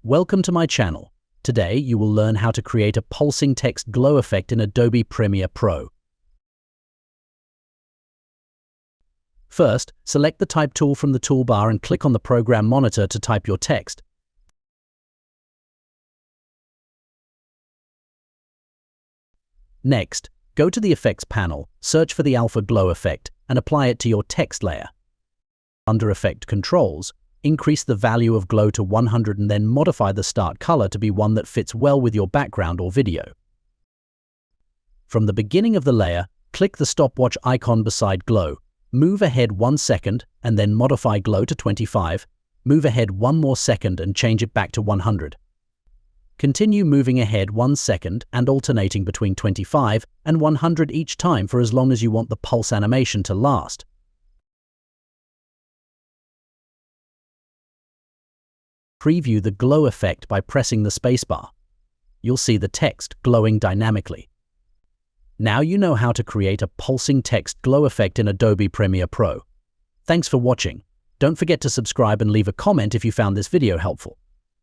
Welcome to my channel. Today you will learn how to create a pulsing text glow effect in Adobe Premiere Pro. First, select the Type tool from the toolbar and click on the program monitor to type your text. Next, go to the Effects panel, search for the Alpha Glow effect, and apply it to your text layer. Under Effect Controls, increase the value of glow to 100 and then modify the start color to be one that fits well with your background or video. From the beginning of the layer, click the stopwatch icon beside glow, move ahead 1 second and then modify glow to 25, move ahead 1 more second and change it back to 100. Continue moving ahead 1 second and alternating between 25 and 100 each time for as long as you want the pulse animation to last. Preview the glow effect by pressing the spacebar. You'll see the text glowing dynamically. Now you know how to create a pulsing text glow effect in Adobe Premiere Pro. Thanks for watching. Don't forget to subscribe and leave a comment if you found this video helpful.